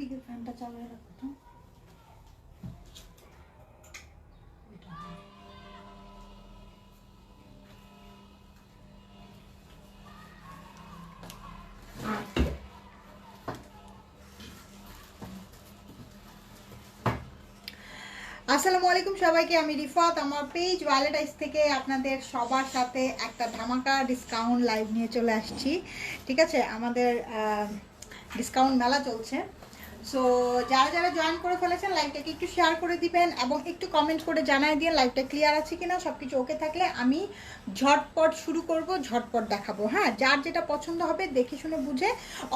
দিকে ফ্যানটা চালিয়ে রাখো। আসসালামু আলাইকুম সবাইকে, আমি রিফাত। আমার পেজ ওয়ালেটাইজ থেকে আপনাদের সবার সাথে একটা ধামাকা ডিসকাউন্ট লাইভ নিয়ে চলে আসছি। ঠিক আছে, আমাদের ডিসকাউন্ট মেলা চলছে। সো যারা যারা জয়েন করে ফেলেছেন লাইভটাকে একটু শেয়ার করে দিবেন এবং একটু কমেন্ট করে জানাই দিয়ে লাইভটা ক্লিয়ার আছে কিনা। সব কিছু ওকে থাকলে আমি ঝটপট শুরু করব, ঝটপট দেখাবো। হ্যাঁ, যার যেটা পছন্দ হবে দেখে শুনে বুঝে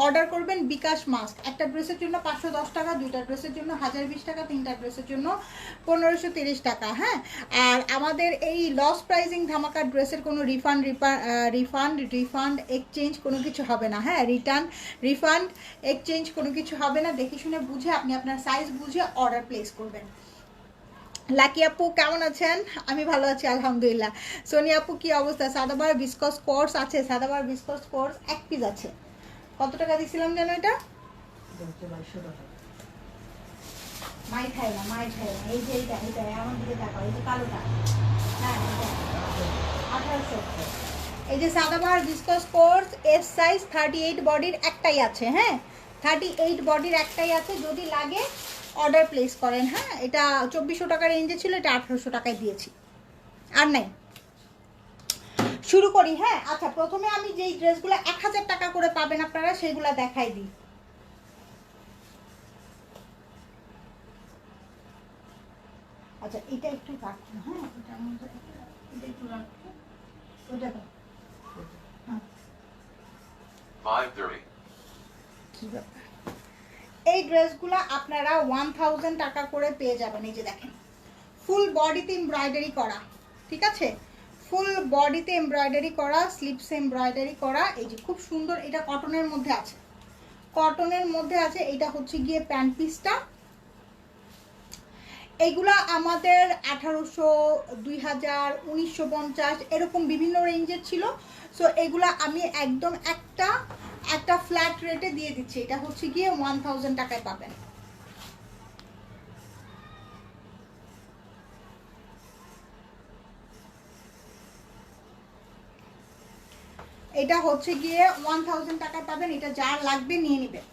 অর্ডার করবেন। বিকাশ মাস্ক, একটা ড্রেসের জন্য 510 টাকা, দুইটা ড্রেসের জন্য 1020 টাকা, তিনটা ড্রেসের জন্য 1530 টাকা। হ্যাঁ, আর আমাদের এই লস প্রাইজিং ধামাকা ড্রেসের কোনো রিফান্ড এক্সচেঞ্জ কোনো কিছু হবে না। হ্যাঁ, রিফান্ড এক্সচেঞ্জ কোনো কিছু হবে না। দেখে শুনে বুঝে আপনি আপনার সাইজ বুঝে অর্ডার প্লেস করবেন। লাকি আপু কেমন আছেন? আমি ভালো আছি আলহামদুলিল্লাহ। সোনিয়া আপু কি অবস্থা? সাদাবার বিস্কস কোর্স আছে, সাদাবার বিস্কস কোর্স 1 পিস আছে। কত টাকা দিছিলাম যেন এটা? 2200 টাকা। মাই খাই না, এই যে এইটা আমার দিকে তাকাও, এই যে কালোটা। হ্যাঁ, 1800। এই যে সাদাবাহার বিস্কস কোর্স এস সাইজ 38 বডির একটাই আছে। হ্যাঁ, 38 বডির একটাই আছে, যদি লাগে অর্ডার প্লেস করেন। হ্যাঁ, এটা 2400 টাকা রেঞ্জে ছিল, এটা 1800 টাকায় দিয়েছি। আর নাই, শুরু করি। হ্যাঁ, আচ্ছা, প্রথমে আমি যেই ড্রেসগুলো 1000 টাকা করে পাবেন আপনারা সেইগুলো দেখাই দিই। আচ্ছা, এটা একটু রাখো। হ্যাঁ, এটা একটু রাখো, ওটা দাও। হ্যাঁ, 530। কি ব্যাপার, এই ড্রেসগুলো আপনারা 1000 টাকা করে পেয়ে যাবেন। এই যে দেখেন, ফুল বডিতে এমব্রয়ডারি করা। ঠিক আছে, ফুল বডিতে এমব্রয়ডারি করা, স্লিপসে এমব্রয়ডারি করা। এই যে খুব সুন্দর, এটা কটনের মধ্যে আছে, কটনের মধ্যে আছে। এটা হচ্ছে গিয়ে প্যান্ট পিসটা। এইগুলা আমাদের 1800, 2000, 1950 এরকম বিভিন্ন রেঞ্জের ছিল। সো এগুলা আমি একদম একটা ফ্ল্যাট রেটে দিয়ে দিচ্ছি। এটা হচ্ছে গিয়ে 1000 টাকায় পাবেন। এটা হচ্ছে গিয়ে 1000 টাকায় পাবেন। এটা যার লাগবে নিয়ে নেবেন।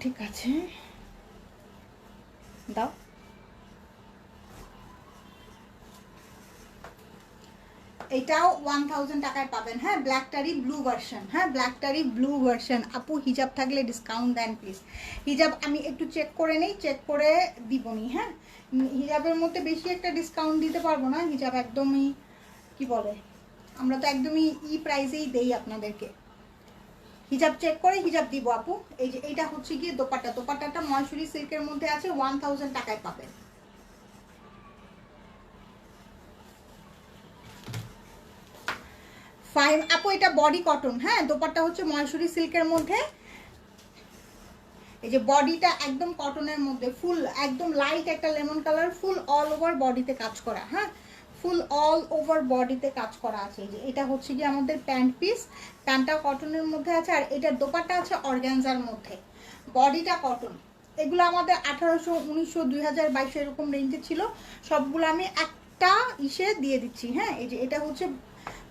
ঠিক আছে, দাও। এটাও 1000 টাকায় পাবেন। হ্যাঁ, ব্ল্যাকটারি ব্লু ভার্সন। হ্যাঁ, ব্ল্যাকটারি ব্লু ভার্সন। আপু হিজাব থাকলে ডিসকাউন্ট দেন প্লিজ। হিজাব আমি একটু চেক করে নেই, চেক করে দিবনি। হ্যাঁ, হিজাবের মধ্যে বেশি একটা ডিসকাউন্ট দিতে পারবো না। হিজাব একদমই কি বলে, আমরা তো একদমই প্রাইসেই দেই আপনাদেরকে। হিজাব চেক করে হিজাব দিব আপু। এই যে এইটা হচ্ছে গিয়ে দোপাট্টাটা ময়সুরি সিল্কের মধ্যে আছে, 1000 টাকায় পাবেন। ফাইন আপু, এটা বডি কটন। হ্যাঁ, দোপাট্টা হচ্ছে ময়সুরি সিল্কের মধ্যে। এই যে বডিটা একদম কটনের মধ্যে, ফুল একদম লাইট একটা লেমন কালার, ফুল অল ওভার বডিতে কাজ করা। হ্যাঁ, ফুল অল ওভার বডিতে কাজ করা আছে। এই যে এটা হচ্ছে কি আমাদের প্যান্ট পিস, প্যান্টটা কটনের মধ্যে আছে, আর এটার দোপাট্টা আছে অর্গানজার মধ্যে, বডিটা কটন। এগুলো আমাদের 1800, 1900, 2000, 2200 এরকম রেঞ্জে ছিল। সবগুলো আমি একটা ইসে দিয়ে দিচ্ছি। হ্যাঁ, এই যে এটা হচ্ছে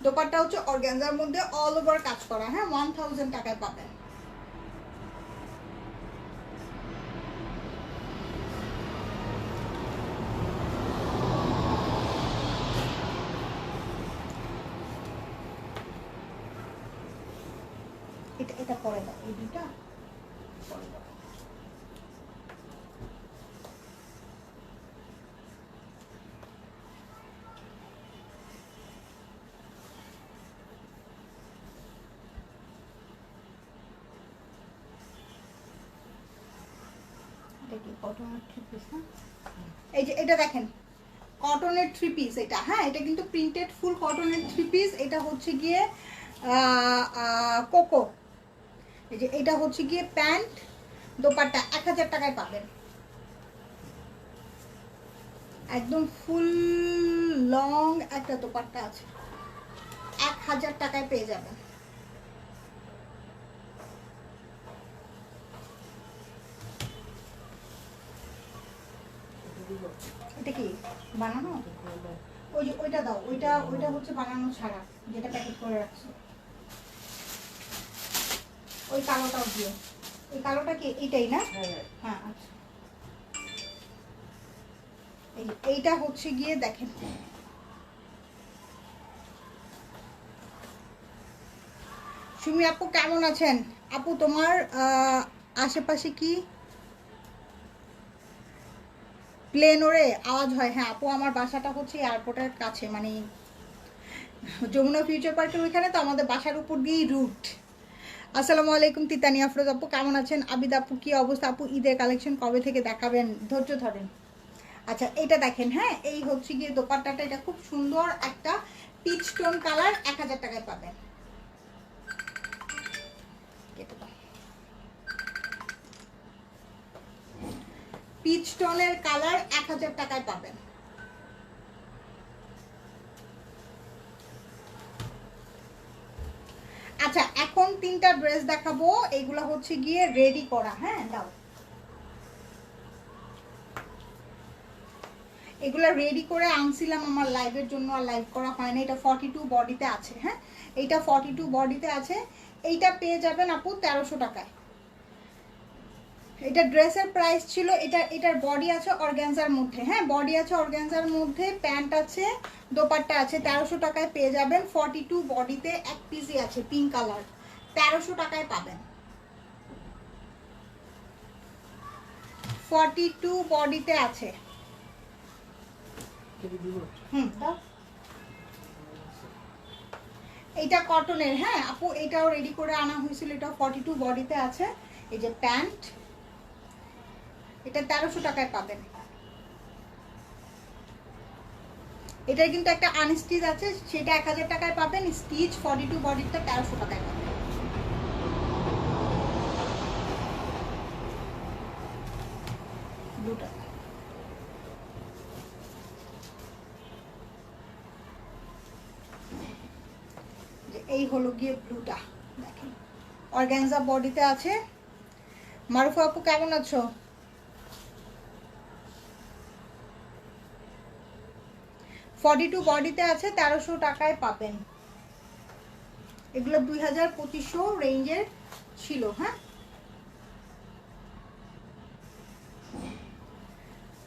দোপাট্টা হচ্ছে অর্গানজার মধ্যে অল ওভার কাজ করা। হ্যাঁ, 1000 টাকায় পাবেন। এটা পরে দাও, এই দুটা পরে দাও। এটা কি কটনের থ্রি পিস? না, এই যে এটা দেখেন কটনের থ্রি পিস এটা। হ্যাঁ, এটা কিন্তু প্রিন্টেড ফুল কটনের থ্রি পিস। এটা হচ্ছে গিয়ে কোকো। এই যে এটা হচ্ছে গিয়ে প্যান্ট, দোপাট্টা 1000 টাকায় পাবেন। একদম ফুল লং একটা দোপাট্টা আছে, 1000 টাকায় পেয়ে যাবেন। এটা কি বানানো? ওই যে ওইটা দাও, ওইটা ওইটা হচ্ছে বানানো ছাড়া, যেটা প্যাকেট করে রাখছো। ওই কালোটাও দিও। ওই কালোটা কি এইটাই না? হ্যাঁ আচ্ছা। এইটা হচ্ছে গিয়ে দেখেন, সুমি আপু কেমন আছেন? আপু তোমার আশেপাশে কি প্লেন ওরে আওয়াজ হয়? হ্যাঁ আপু, আমার বাসাটা হচ্ছে এয়ারপোর্টের কাছে, মানে যমুনা ফিউচার পার্কের ওইখানে, তো আমাদের বাসার উপর দিয়েই রুট। আসসালামু আলাইকুম তিতানি আফরোজ আপু কেমন আছেন? আবিদ আপু কি অবস্থা? আপু ঈদের কালেকশন কবে থেকে দেখাবেন? ধৈর্য ধরেন। আচ্ছা এটা দেখেন, হ্যাঁ এই হচ্ছে গিয়ে দোপাট্টাটা, এটা খুব সুন্দর একটা পিচ টোন কালার, 1000 টাকায় পাবেন। পিচ টোনের কালার 1000 টাকায় পাবেন। আচ্ছা এখন 3টা ড্রেস দেখাবো, এগুলো হচ্ছে গিয়ে রেডি করা। হ্যাঁ দাও, এগুলো রেডি করে আনছিলাম আমার লাইভের জন্য, আর লাইভ করা হয় না। এটা 42 বডিতে আছে। হ্যাঁ এইটা 42 বডিতে আছে। এইটা পেয়ে যাবেন আপু 1300 টাকায়। এটা ড্রেসের প্রাইস ছিল, এটার বডি আছে অর্গানজার মধ্যে। হ্যাঁ বডি আছে অর্গানজার মধ্যে, প্যান্ট আছে, দোপাট্টা আছে। 1300 টাকায় পেয়ে যাবেন। 42 বডিতে এক পিসই আছে, পিঙ্ক কালার, 1300 টাকায় পাবেন। 42 বডিতে আছে। এইটা কটনের। হ্যাঁ আপু এটাও রেডি করে আনা হয়েছিল, এটা 42 বডিতে আছে। এই যে প্যান্ট, এটা 1300 টাকায় পাবেন। এটার কিন্তু একটা আনস্টিচ আছে, সেটা 1000 টাকায় পাবেন। স্টিচ 42 বডিটা 1300 টাকায় পাবেন। ব্লুটা এই হলো গিয়ে ব্লুটা, দেখেন অর্গানজা বডিতে আছে। মারুফা আপু কেমন আছো? টু বডিতে আছে, 1300 টাকায় পাবেন। এগুলো 2000-2500 রেঞ্জের ছিল। হ্যাঁ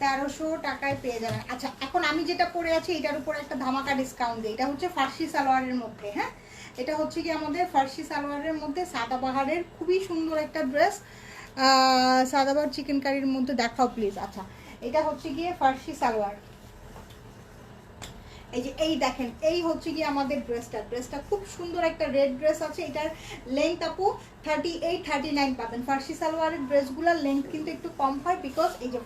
1300 টাকায় পেয়ে যাবেন। আচ্ছা এখন আমি যেটা পরে আছি এটার উপর একটা ধামাকা ডিসকাউন্ট দিই। এটা হচ্ছে ফার্সি সালোয়ারের মধ্যে। হ্যাঁ এটা হচ্ছে কি আমাদের ফার্সি সালোয়ারের মধ্যে সাদাবাহারের খুবই সুন্দর একটা ড্রেস। সাদাবাহার চিকেন কারির মধ্যে দেখাও প্লিজ। আচ্ছা এটা হচ্ছে গিয়ে ফার্সি সালোয়ার। এই যে এই দেখেন, এই হচ্ছে গিয়ে আমাদের ড্রেসটা খুব সুন্দর একটা রেড ড্রেস আছে। এটার লেন্থ আপু 38-39 পাবেন। ফার্সি সালোয়ারের ড্রেসগুলোর লেন্থ কিন্তু একটু কম হয়, বিকজ এই যে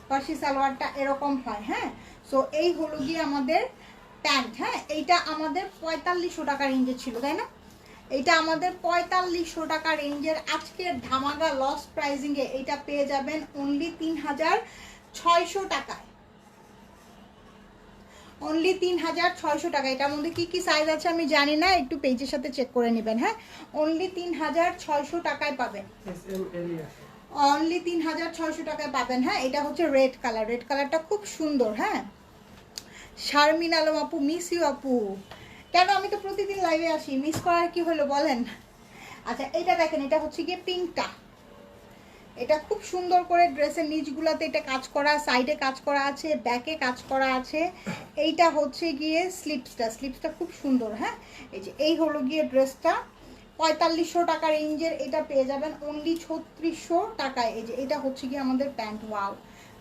ফার্সি সালোয়ারটা এরকম হয়। হ্যাঁ সো এই হলো গিয়ে আমাদের প্যান্ট। হ্যাঁ এইটা আমাদের 4500 টাকা রেঞ্জে ছিল, তাই না? এইটা আমাদের 4500 টাকা রেঞ্জের আজকের ধামাকা লস প্রাইজিংয়ে এইটা পেয়ে যাবেন অনলি 3600 টাকায়। অনলি 3600 টাকা। এটার মধ্যে কি কি সাইজ আছে আমি জানি না, একটু পেজের সাথে চেক করে নেবেন। হ্যাঁ অনলি 3600 টাকায় পাবেন। অনলি 3600 টাকায় পাবেন। হ্যাঁ এটা হচ্ছে রেড কালার, রেড কালারটা খুব সুন্দর। হ্যাঁ শারমিন আলম আপু মিস ইউ আপু। কেন, আমি তো প্রতিদিন লাইভে আসি, মিস করার কি হলো বলেন? আচ্ছা এটা দেখেন, এটা হচ্ছে গিয়ে পিঙ্কটা। এটা খুব সুন্দর করে ড্রেসের নিচগুলোতে এটা কাজ করা, সাইডে কাজ করা আছে, ব্যাকে কাজ করা আছে। এইটা হচ্ছে গিয়ে স্লিপসটা খুব সুন্দর। হ্যাঁ এই যে এই হলো গিয়ে ড্রেসটা 4500 টাকা রেঞ্জের, এটা পেয়ে যাবেন অনলি 3600 টাকায়। এই যে এটা হচ্ছে গিয়ে আমাদের প্যান্ট। ওয়াও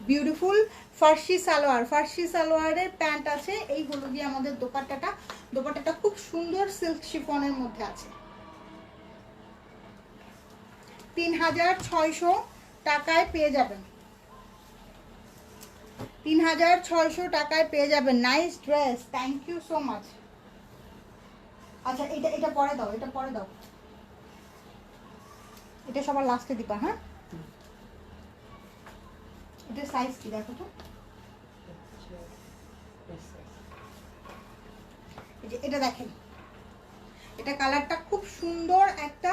বিউটিফুল ফার্সি সালোয়ারের প্যান্ট আছে। এই হলো গিয়ে আমাদের দোপাট্টাটা খুব সুন্দর সিল্ক শিফনের মধ্যে আছে। 3600 টাকায় পেয়ে যাবেন। 3600 টাকায় পেয়ে যাবেন। Nice dress, thank you so much. আচ্ছা এটা পরে দাও, এটা পরে দাও, এটা সবার লাস্টে দিবা। হ্যাঁ এটা সাইজ কি দেখো তো, এটা দেখেন, এটা কালারটা খুব সুন্দর একটা,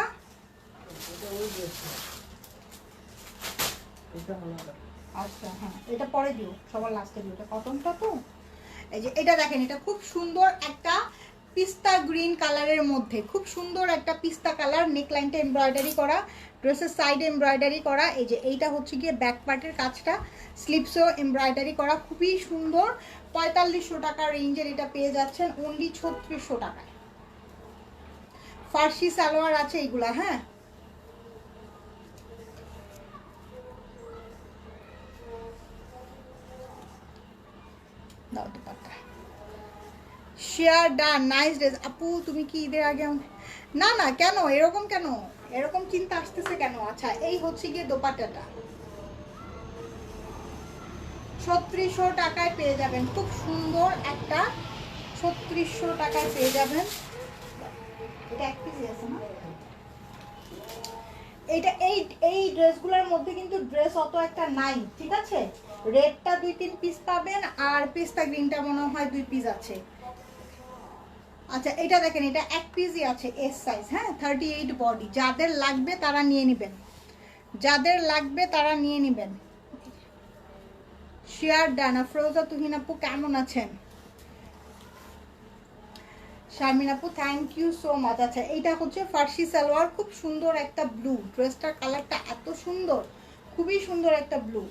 আচ্ছা হ্যাঁ এটা পরে দিও, সবার লাস্টে দিও, এটা কটনটা তো। এই যে এটা দেখেন, এটা খুব সুন্দর একটা পিস্তা গ্রিন কালারের মধ্যে, খুব সুন্দর একটা পিস্তা কালার, নেকলাইনটা এমব্রয়ডারি করা, ড্রেসের সাইডে এমব্রয়ডারি করা। এই যে এইটা হচ্ছে গিয়ে ব্যাক পার্টের কাজটা, স্লিপসও এমব্রয়ডারি করা, খুবই সুন্দর। 4500 টাকা রেঞ্জের এটা পেয়ে যাচ্ছেন অনলি 3600 টাকায়। ফার্সি সালোয়ার আছে এইগুলা, হ্যাঁ দাও dupatta. Share done, nice dress. আপু তুমি কি ঈদের আগে না না কেন এরকম, কেন এরকম চিন্তা আসতেছে কেন? আচ্ছা এই হচ্ছে গিয়ে দোপাট্টাটা 3600 টাকায় পেয়ে যাবেন, খুব সুন্দর একটা 3600 টাকায় পেয়ে যাবেন। এটা এক পিস আছে না, এইটা এই ড্রেসগুলোর মধ্যে কিন্তু ড্রেস অত একটা নাই, ঠিক আছে। রেডটা 2-3 পিস পাবেন, আর পিস্তা গ্রিনটা মনে হয় 2 পিস আছে। আচ্ছা এটা দেখেন, এটা এক পিসই আছে, এস সাইজ, হ্যাঁ 38 বডি। যাদের লাগবে তারা নিয়ে নেবেন, যাদের লাগবে তারা নিয়ে নেবেন। Share done. আফরোজা তুহিন আপু কেমন আছেন? শারমিন আপু থ্যাংক ইউ সো মাচ। আচ্ছা এইটা হচ্ছে ফার্সি সালোয়ার, খুব সুন্দর একটা ব্লু, ড্রেসটার কালারটা এত সুন্দর, খুবই সুন্দর একটা ব্লু,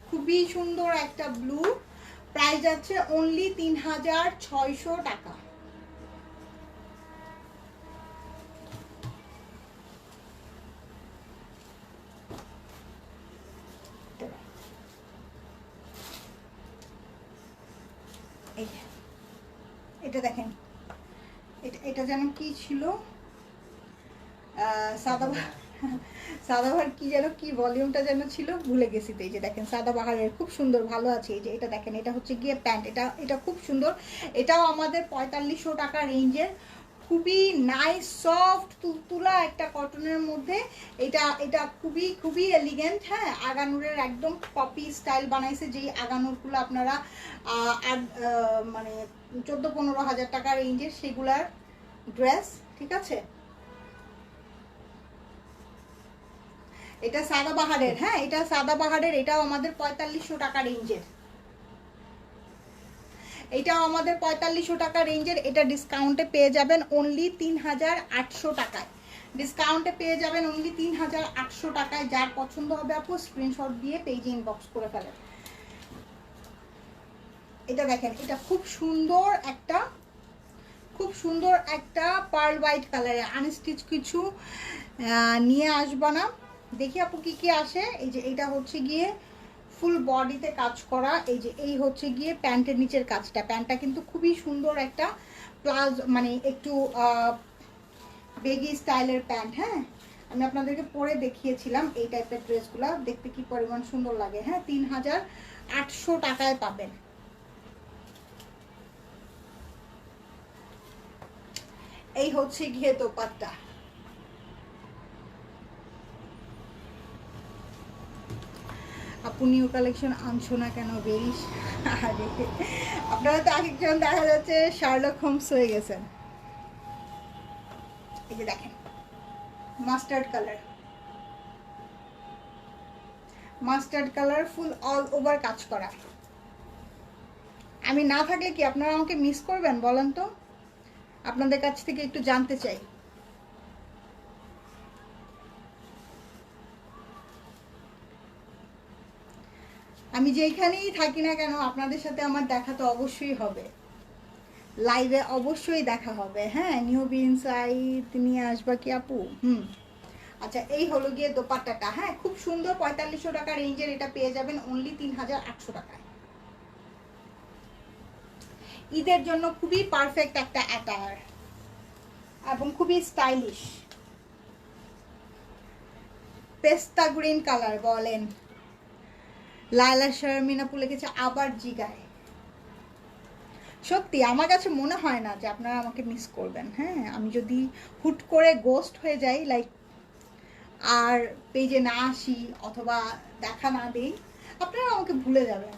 খুবই সুন্দর একটা ব্লু। প্রাইস আছে অনলি 3600 টাকা। এটা দেখেন, এটা যেন কি ছিল, সাদাবাহার কি যেন, কি ভলিউমটা যেন ছিল, ভুলে গেছি। তো এই যে দেখেন সাদাবাহারের খুব সুন্দর, ভালো আছে। এই যে এটা দেখেন, এটা হচ্ছে গিয়ে প্যান্ট, এটা খুব সুন্দর। এটাও আমাদের 4500 টাকা রেঞ্জের, খুবই নাইস সফট তুলতুলা একটা কটনের মধ্যে। এটা খুবই খুবই এলিগেন্ট, হ্যাঁ আগানুরের একদম কপি স্টাইল বানাইছে, যেই আগানুরগুলো আপনারা মানে 14-15 হাজার টাকা রেঞ্জের সেগুলার ড্রেস, ঠিক আছে। এটা সাদাবাহারের, হ্যাঁ এটা সাদাবাহারের, এটাও আমাদের 4500 টাকা রেঞ্জের, এটাও আমাদের 4500 টাকা রেঞ্জের। এটা ডিসকাউন্টে পেয়ে যাবেন অনলি 3800 টাকায়, ডিসকাউন্টে পেয়ে যাবেন অনলি 3800 টাকায়। যার পছন্দ হবে আপু স্ক্রিনশট দিয়ে পেজে ইনবক্স করে ফেলেন। এটা দেখেন, এটা খুব সুন্দর একটা, খুব সুন্দর একটা পার্ল হোয়াইট কালারে, আনস্টিচ কিছু নিয়ে আসবা না, দেখি আপু কি কি আসে। এই যে এটা হচ্ছে গিয়ে ফুল বডিতে কাজ করা, এই যে এই হচ্ছে গিয়ে প্যান্টের নিচের কাজটা, প্যান্টটা কিন্তু খুবই সুন্দর একটা প্লাজ, মানে একটু বেগি স্টাইলের প্যান্ট, হ্যাঁ আমি আপনাদেরকে পরে দেখিয়েছিলাম এই টাইপের ড্রেসগুলো, দেখতে কি পরিমাণ সুন্দর লাগে, হ্যাঁ 3800 টাকায় পাবেন। এই হচ্ছে গিয়ে দোপাট্টা। আপু নিউ কালেকশন আনছো না কেন? বেরিস আরে আপনারা তো আরেকজন দেখা যাচ্ছে শার্লক হোমস হয়ে গেছেন। এই যে দেখেন মাস্টার্ড কালার, মাস্টার্ড কালার ফুল অল ওভার কাজ করা। আমি না থাকলে কি আপনারা আমাকে মিস করবেন বলেন তো? আপনাদের কাছ থেকে একটু জানতে চাই। আমি যেখানেই থাকি না কেন আপনাদের সাথে আমার দেখা তো অবশ্যই হবে, লাইভে অবশ্যই দেখা হবে, হ্যাঁ নিউ ইনসাইট নিয়ে আসবা কি আপু? আচ্ছা এই হলো গিয়ে দোপাট্টাটা, হ্যাঁ খুব সুন্দর, 4500 টাকা রেঞ্জের এটা পেয়ে যাবেন অনলি 3800 টাকায়। ঈদের জন্য খুবই পারফেক্ট একটা অ্যাটায়ার এবং খুবই স্টাইলিশ। পেস্তা গ্রিন কালার বলেন, লায়লা শারমিন আপু লিখেছে আবার জিগায়। সত্যি আমার কাছে মনে হয় না যে আপনারা আমাকে মিস করবেন, হ্যাঁ আমি যদি হুট করে গোস্ট হয়ে যাই, লাইক আর পেজে না আসি অথবা দেখা না দিই, আপনারা আমাকে ভুলে যাবেন।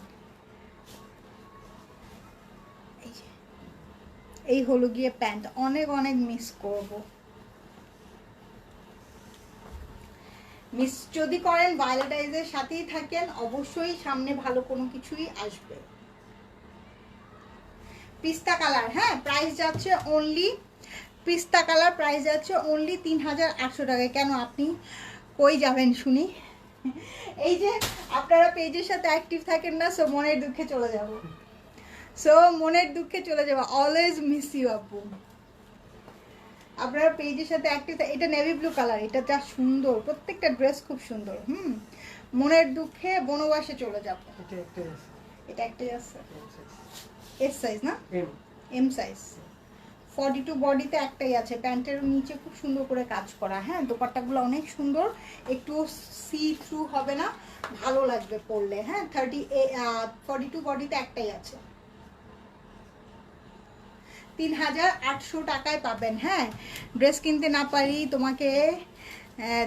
এই হলো গিয়ে প্যান্ট, অনেক অনেক মিস করব। মিস যদি করেন ভায়োলেট আইজের সাথেই থাকেন, অবশ্যই সামনে ভালো কোনো কিছুই আসবে। পিস্তা কালার, হ্যাঁ প্রাইস যাচ্ছে অনলি, পিস্তা কালার প্রাইস যাচ্ছে অনলি 3800 টাকায়। কেন আপনি কই যাবেন শুনি? এই যে আপনারা পেজের সাথে অ্যাক্টিভ থাকেন না, সো মনের দুঃখে চলে যাব, মনের দুঃখে চলে যাবো। অলওয়েজ মিস ইউ আপু। আপনারা পেজের সাথে অ্যাক্টিভ, এটা নেভি ব্লু কালার, এটা যা সুন্দর, প্রত্যেকটা ড্রেস খুব সুন্দর। মনের দুঃখে বনবাসে চলে যাব। এটা একটাই আছে, এস সাইজ না এম সাইজ, 42 বডিতে একটাই আছে। প্যান্টের নিচে খুব সুন্দর করে কাজ করা, হ্যাঁ দোপাট্টাগুলো অনেক সুন্দর, একটু সি থ্রু হবে না, ভালো লাগবে পরলে। হ্যাঁ 42 বডিতে একটাই আছে, 3800 টাকায় পাবেন। হ্যাঁ ড্রেস কিনতে না পারি, তোমাকে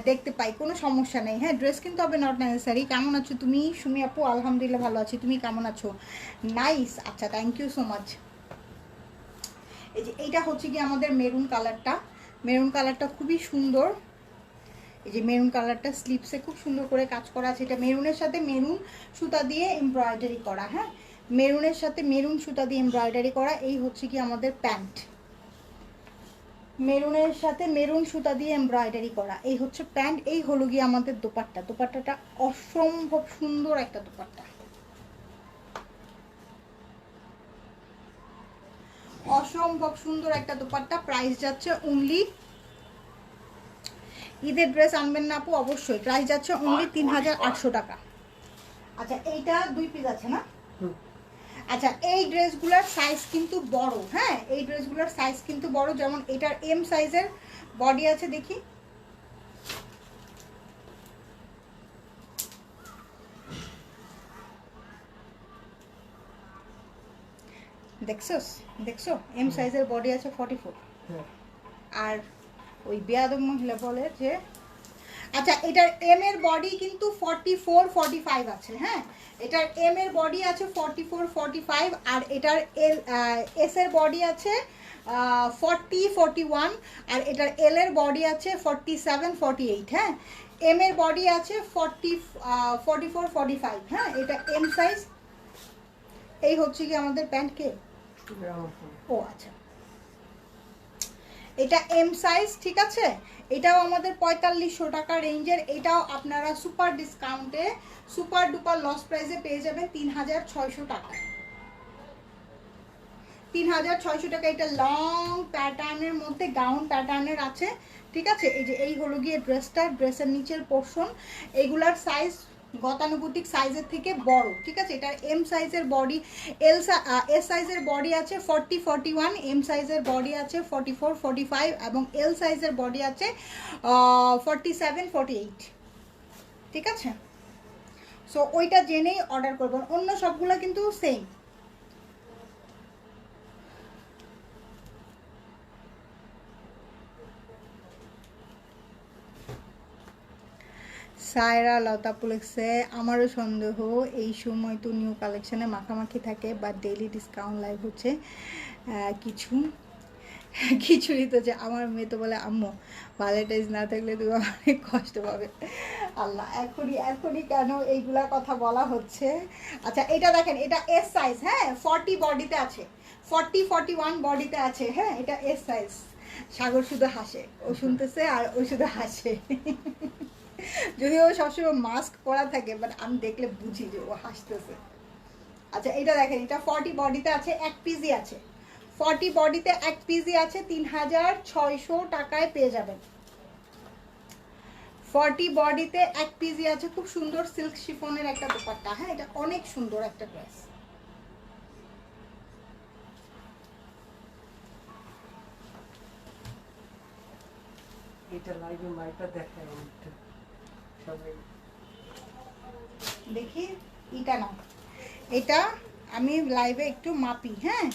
দেখতে পাই, কোনো সমস্যা নেই। হ্যাঁ ড্রেস কিনতে হবে, নট নেসেসারি। কেমন আছো তুমি সুমি আপু? আলহামদুলিল্লাহ ভালো আছি, তুমি কেমন আছো? নাইস, আচ্ছা থ্যাংক ইউ সো মাচ। এই যে এইটা হচ্ছে কি আমাদের মেরুন কালারটা, মেরুন কালারটা খুবই সুন্দর। এই যে মেরুন কালারটা স্লিপসে খুব সুন্দর করে কাজ করা আছে। এটা মেরুনের সাথে মেরুন সুতা দিয়ে এমব্রয়ডারি করা, হ্যাঁ মেরুনের সাথে মেরুন সুতা দিয়ে এমব্রয়ডারি করা। এই হচ্ছে কি আমাদের প্যান্ট, মেরুনের সাথে মেরুন সুতা দিয়ে এমব্রয়ডারি করা, এই হচ্ছে প্যান্ট। এই হলো গিয়ে আমাদের দোপাট্টা, দোপাট্টাটা অসম্ভব সুন্দর একটা দোপাট্টা, অসম্ভব সুন্দর একটা দোপাট্টা। প্রাইস যাচ্ছে অনলি, ঈদের ড্রেস আনবেন না আপু? অবশ্যই। প্রাইস যাচ্ছে অনলি 3800 টাকা। আচ্ছা এইটা 2 পিস আছে না? আচ্ছা এই ড্রেসগুলোর সাইজ কিন্তু বড়, হ্যাঁ এই ড্রেসগুলোর সাইজ কিন্তু বড়। যেমন এটার এম সাইজের বডি আছে, দেখি দেখছো এম সাইজের বডি আছে 44। আর ওই বেয়াদব মহিলা বলে যে, আচ্ছা এটার এম এর বডি কিন্তু 44 45 আছে। হ্যাঁ এটার এম এর বডি আছে 44 45, আর এটার এস এর বডি আছে 40 41, আর এটার এল এর বডি আছে 47 48। হ্যাঁ এম এর বডি আছে 44 45। হ্যাঁ এটা এম সাইজ। এই হচ্ছে কি আমাদের প্যান্ট। কে? ও আচ্ছা, এটা এম সাইজ, ঠিক আছে। এটাও আমাদের 4500 টাকা রেঞ্জের। এটাও আপনারা সুপার ডিসকাউন্টে, সুপার ডুপার লস প্রাইসে পেয়ে যাবেন 3600 টাকায়। 3600 টাকা। এটা লং প্যাটার্নের মধ্যে গাউন প্যাটার্নের আছে, ঠিক আছে। এই যে এই হলো গিয়ে ড্রেসটা, ড্রেসের নিচের পোর্শন, এইগুলার সাইজ গতানুগতিক সাইজের থেকে বড়, ঠিক আছে। এটার এম সাইজের বডি, এস সাইজের বডি আছে 40 41, এম সাইজের বডি আছে 44 45, এবং এল সাইজের বডি আছে 47 48, ঠিক আছে। সো ওইটা জেনেই অর্ডার করবেন, অন্য সবগুলো কিন্তু সেম। সায়রা লতাপু লিখছে, আমারও সন্দেহ এই সময় তো নিউ কালেকশনে মাখামাখি থাকে, বাট ডেইলি ডিসকাউন্ট লাইভ হচ্ছে কিছুই তো। যে আমার মেয়ে তো বলে আম্মু ভ্যালেন্টাইন্স না থাকলে তুমি অনেক কষ্ট পাবে। আল্লাহ, এখনই কেন এইগুলা কথা বলা হচ্ছে? আচ্ছা এটা দেখেন, এটা এস সাইজ, হ্যাঁ 40 বডিতে আছে, 40 41 বডিতে আছে। হ্যাঁ এটা এস সাইজ। সাগর শুধু হাসে, ও শুনতেছে আর ও শুধু হাসে। যদিও ও সবসময় মাস্ক পরা থাকে, বাট আমি দেখলে বুঝি যে ও হাসতেছে। আচ্ছা এটা দেখেন, এটা 40 বডিতে আছে, এক পিসই আছে। 40 বডিতে এক পিসই আছে, 3600 টাকায় পেয়ে যাবেন। 40 বডিতে এক পিসই আছে, খুব সুন্দর সিল্ক শিফনের একটা দোপাট্টা। হ্যাঁ এটা অনেক সুন্দর একটা ড্রেস। এটা লাইভে মাইকটা দেখায় সবাই দেখি। এটা না, এটা আমি লাইভে একটু মাপি। হ্যাঁ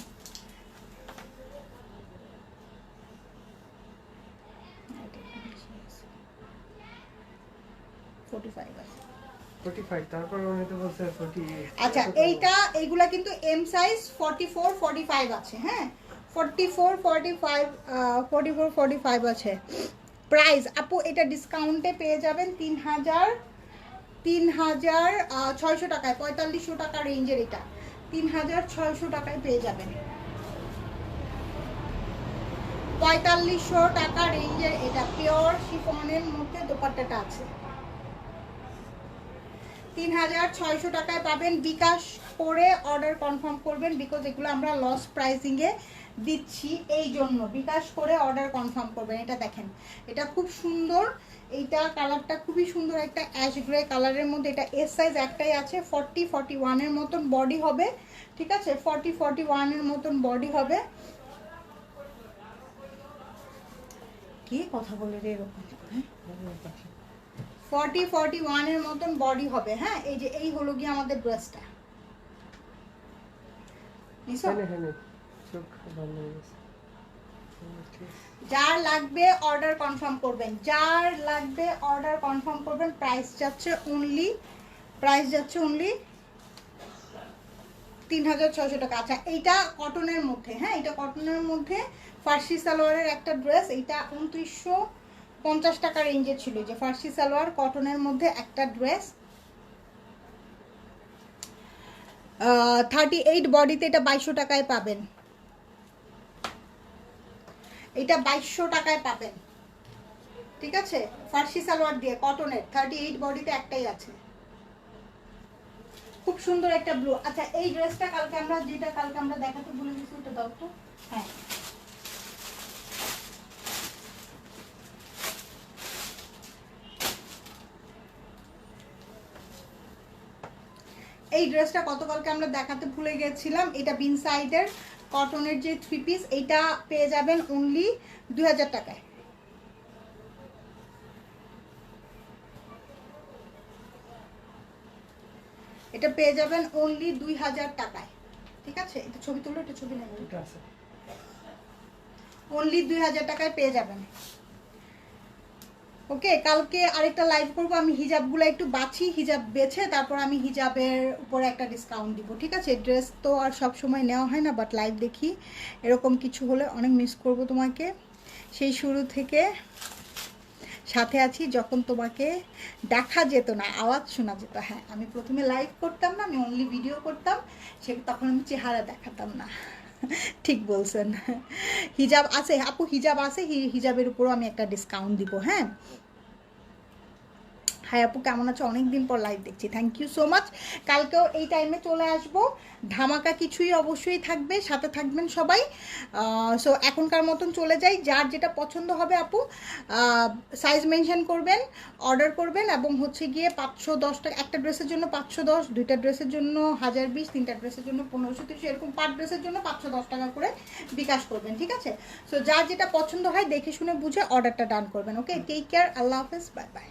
45 আছে। 45 তারপর উনি তো বলছে 48। আচ্ছা এইগুলা কিন্তু এম সাইজ 44 45 আছে, হ্যাঁ 44 45 44 45 আছে। প্রাইস আপু এটা ডিসকাউন্টে পেয়ে যাবেন 3600 টাকায়, 4500 টাকা রেঞ্জের এটা 3600 টাকায় পেয়ে যাবেন। 4500 টাকা রেঞ্জের এটা পিওর শিফনের মধ্যে দোপাট্টাটা আছে। 3600 টাকায় পাবেন। বিকাশ করে অর্ডার কনফার্ম করবেন, বিকজ এগুলো আমরা লস প্রাইসিংয়ে দিচ্ছি, এই জন্য বিকাশ করে অর্ডার কনফার্ম করবেন। এটা দেখেন, এটা খুব সুন্দর, এইটা কালারটা খুবই সুন্দর, একটা অ্যাশ গ্রে কালারের মধ্যে। এটা এস সাইজ একটাই আছে, 40 41 এর মতন বডি হবে, ঠিক আছে 40 41 এর মতন বডি হবে। কি কথা বলে রে এরকম, 40 41 এর মতন বডি হবে, হ্যাঁ এই যে এই হলো গিয়ে আমাদের ড্রেসটা। যার লাগবে অর্ডার কনফার্ম করবেন, যার লাগবে অর্ডার কনফার্ম করবেন। প্রাইস যাচ্ছে অনলি 3600 টাকা। আচ্ছা এইটা কটনের মধ্যে, হ্যাঁ এটা কটনের মধ্যে ফার্সি সালোয়ারের একটা ড্রেস, এইটা 2950 টাকা রেঞ্জে ছিল, যে ফার্সি সালোয়ার কটনের মধ্যে একটা ড্রেস। 38 বডিতে এটা 2200 টাকায় পাবেন, এটা 2200 টাকায় পাবেন, ঠিক আছে ফার্সি সালোয়ার দিয়ে কটনের, 38 বডিতে একটাই আছে, খুব সুন্দর একটা ব্লু। আচ্ছা এই ড্রেসটা কালকে আমরা দেখাতে ভুলে গেছি, ওটা দাও তো। হ্যাঁ এই ড্রেসটা গতকালকে আমরা দেখাতে ভুলে গেছিলাম। এটা বিন সাইডের কটনের যে 3 পিস, এইটা পেয়ে যাবেন অনলি 2000 টাকায়। এটা পেয়ে যাবেন অনলি 2000 টাকায়, ঠিক আছে এটা ছবি তুলো, এটা ছবি নেই, এটা আছে অনলি 2000 টাকায় পেয়ে যাবেন। ওকে কালকে আরেকটা লাইভ করবো, আমি হিজাবগুলো একটু বাছি, হিজাব বেছে তারপর আমি হিজাবের উপরে একটা ডিসকাউন্ট দিব, ঠিক আছে। ড্রেস তো আর সব সময় নেওয়া হয় না, বাট লাইভ দেখি এরকম কিছু হলে অনেক মিস করব তোমাকে। সেই শুরু থেকে সাথে আছি, যখন তোমাকে দেখা যেত না, আওয়াজ শোনা যেত। হ্যাঁ আমি প্রথমে লাইভ করতাম না, আমি অনলি ভিডিও করতাম, তখন আমি চেহারা দেখাতাম না। ঠিক বলছেন। হিজাব আছে আপু, হিজাব আছে, হিজাবের উপরও আমি একটা ডিসকাউন্ট দিব। হ্যাঁ হাই আপু কেমন আছো, অনেকদিন পর লাইভ দেখছি, থ্যাংক ইউ সো মাচ। কালকেও এই টাইমে চলে আসবো, ধামাকা কিছুই অবশ্যই থাকবে, সাথে থাকবেন সবাই। সো এখনকার মতন চলে যাই, যার যেটা পছন্দ হবে আপু সাইজ মেনশন করবেন, অর্ডার করবেন, এবং হচ্ছে গিয়ে 510 টাকা একটা ড্রেসের জন্য, 510, দুইটা ড্রেসের জন্য 1020, তিনটা ড্রেসের জন্য 1530, এরকম পার ড্রেসের জন্য 510 টাকা করে বিকাশ করবেন, ঠিক আছে। সো যার যেটা পছন্দ হয় দেখে শুনে বুঝে অর্ডারটা ডান করবেন। ওকে টেক কেয়ার, আল্লাহ হাফেজ, বাই বাই।